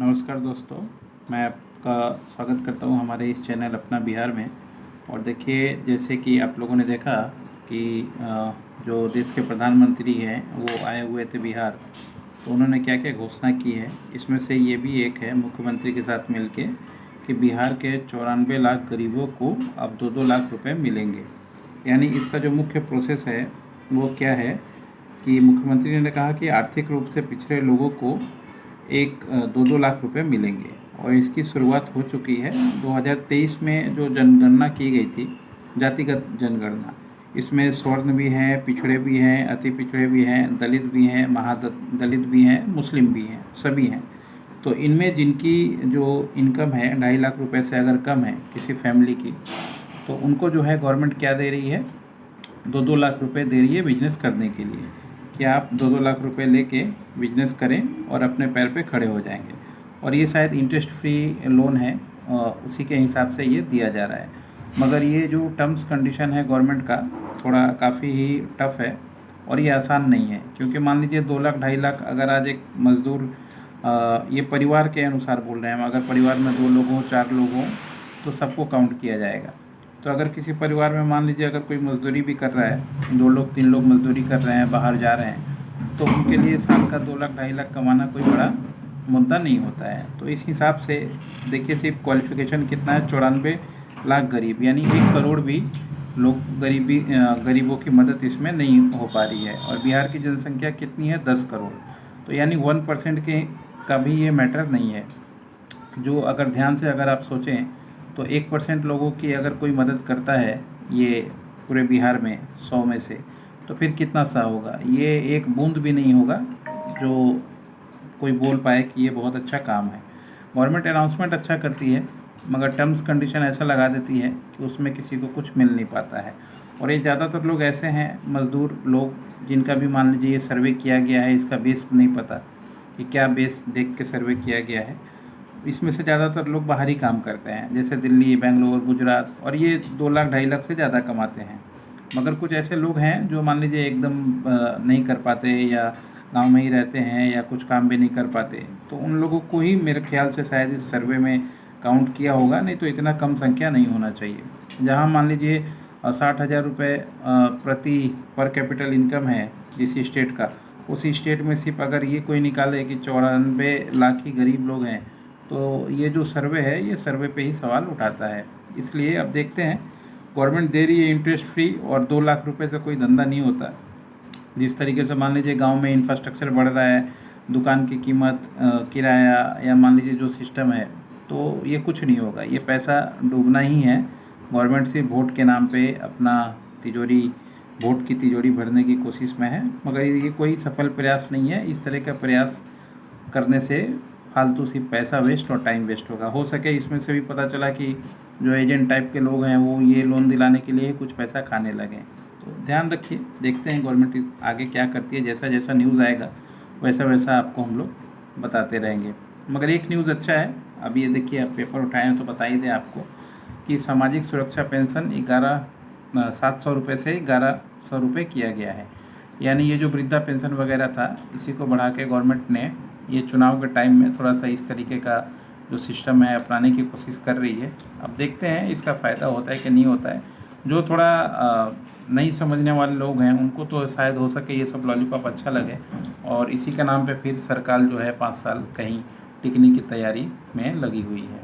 नमस्कार दोस्तों, मैं आपका स्वागत करता हूं हमारे इस चैनल अपना बिहार में। और देखिए, जैसे कि आप लोगों ने देखा कि जो देश के प्रधानमंत्री हैं वो आए हुए थे बिहार, तो उन्होंने क्या क्या घोषणा की है, इसमें से ये भी एक है मुख्यमंत्री के साथ मिलके कि बिहार के 94 लाख गरीबों को अब 2-2 लाख रुपए मिलेंगे। यानी इसका जो मुख्य प्रोसेस है वो क्या है कि मुख्यमंत्री ने कहा कि आर्थिक रूप से पिछड़े लोगों को 2-2 लाख रुपए मिलेंगे और इसकी शुरुआत हो चुकी है। 2023 में जो जनगणना की गई थी, जातिगत जनगणना, इसमें स्वर्ण भी हैं, पिछड़े भी हैं, अति पिछड़े भी हैं, दलित भी हैं, महादलित भी हैं, मुस्लिम भी हैं, सभी हैं। तो इनमें जिनकी जो इनकम है 2.5 लाख रुपए से अगर कम है किसी फैमिली की, तो उनको जो है गवर्नमेंट क्या दे रही है, 2-2 लाख रुपए दे रही है बिजनेस करने के लिए कि आप 2-2 लाख रुपए लेके बिजनेस करें और अपने पैर पे खड़े हो जाएंगे। और ये शायद इंटरेस्ट फ्री लोन है, उसी के हिसाब से ये दिया जा रहा है। मगर ये जो टर्म्स कंडीशन है गवर्नमेंट का, थोड़ा काफ़ी ही टफ़ है और ये आसान नहीं है। क्योंकि मान लीजिए 2 लाख 2.5 लाख, अगर आज एक मज़दूर, ये परिवार के अनुसार बोल रहे हैं, अगर परिवार में 2 लोग हों, 4 लोग हों, तो सबको काउंट किया जाएगा। तो अगर किसी परिवार में मान लीजिए अगर कोई मज़दूरी भी कर रहा है, 2 लोग 3 लोग मज़दूरी कर रहे हैं, बाहर जा रहे हैं, तो उनके लिए साल का 2 लाख 2.5 लाख कमाना कोई बड़ा मुद्दा नहीं होता है। तो इस हिसाब से देखिए, सिर्फ क्वालिफ़िकेशन कितना है, 94 लाख गरीब, यानी 1 करोड़ भी लोग गरीबों की मदद इसमें नहीं हो पा रही है। और बिहार की जनसंख्या कितनी है, 10 करोड़। तो यानी 1% के का भी ये मैटर नहीं है। जो अगर ध्यान से अगर आप सोचें तो 1% लोगों की अगर कोई मदद करता है ये पूरे बिहार में 100 में से, तो फिर कितना सा होगा। ये एक बूंद भी नहीं होगा जो कोई बोल पाए कि ये बहुत अच्छा काम है। गवर्नमेंट अनाउंसमेंट अच्छा करती है, मगर टर्म्स कंडीशन ऐसा लगा देती है कि उसमें किसी को कुछ मिल नहीं पाता है। और ये ज़्यादातर लोग ऐसे हैं, मज़दूर लोग, जिनका भी मान लीजिए ये सर्वे किया गया है, इसका बेस नहीं पता कि क्या बेस देख के सर्वे किया गया है। इसमें से ज़्यादातर लोग बाहर ही काम करते हैं, जैसे दिल्ली, बेंगलोर, गुजरात, और ये 2 लाख 2.5 लाख से ज़्यादा कमाते हैं। मगर कुछ ऐसे लोग हैं जो मान लीजिए एकदम नहीं कर पाते, या गांव में ही रहते हैं, या कुछ काम भी नहीं कर पाते, तो उन लोगों को ही मेरे ख्याल से शायद इस सर्वे में काउंट किया होगा। नहीं तो इतना कम संख्या नहीं होना चाहिए। जहाँ मान लीजिए 60,000 रुपये प्रति पर कैपिटल इनकम है जिस स्टेट का, उस स्टेट में सिर्फ अगर ये कोई निकाले कि 94 लाख ही गरीब लोग हैं, तो ये जो सर्वे है, ये सर्वे पे ही सवाल उठाता है। इसलिए अब देखते हैं, गवर्नमेंट दे रही है इंटरेस्ट फ्री, और 2 लाख रुपए से कोई धंधा नहीं होता। जिस तरीके से मान लीजिए गांव में इंफ्रास्ट्रक्चर बढ़ रहा है, दुकान की कीमत, किराया, या मान लीजिए जो सिस्टम है, तो ये कुछ नहीं होगा। ये पैसा डूबना ही है। गवर्नमेंट से वोट के नाम पे अपना वोट की तिजोरी भरने की कोशिश में है, मगर ये कोई सफल प्रयास नहीं है। इस तरह का प्रयास करने से फालतू सिर्फ पैसा वेस्ट और टाइम वेस्ट होगा। हो सके इसमें से भी पता चला कि जो एजेंट टाइप के लोग हैं वो ये लोन दिलाने के लिए कुछ पैसा खाने लगे। तो ध्यान रखिए, देखते हैं गवर्नमेंट आगे क्या करती है। जैसा जैसा न्यूज़ आएगा वैसा वैसा आपको हम लोग बताते रहेंगे। मगर एक न्यूज़ अच्छा है, अब ये देखिए, आप पेपर उठाए हैं तो बता ही दें आपको कि सामाजिक सुरक्षा पेंशन 700 रुपये से 1100 रुपये किया गया है। यानी ये जो वृद्धा पेंशन वगैरह था, इसी को बढ़ा के गवर्नमेंट ने ये चुनाव के टाइम में थोड़ा सा इस तरीके का जो सिस्टम है अपनाने की कोशिश कर रही है। अब देखते हैं इसका फ़ायदा होता है कि नहीं होता है। जो थोड़ा नहीं समझने वाले लोग हैं उनको तो शायद हो सके ये सब लॉलीपॉप अच्छा लगे, और इसी के नाम पे फिर सरकार जो है 5 साल कहीं टिकने की तैयारी में लगी हुई है।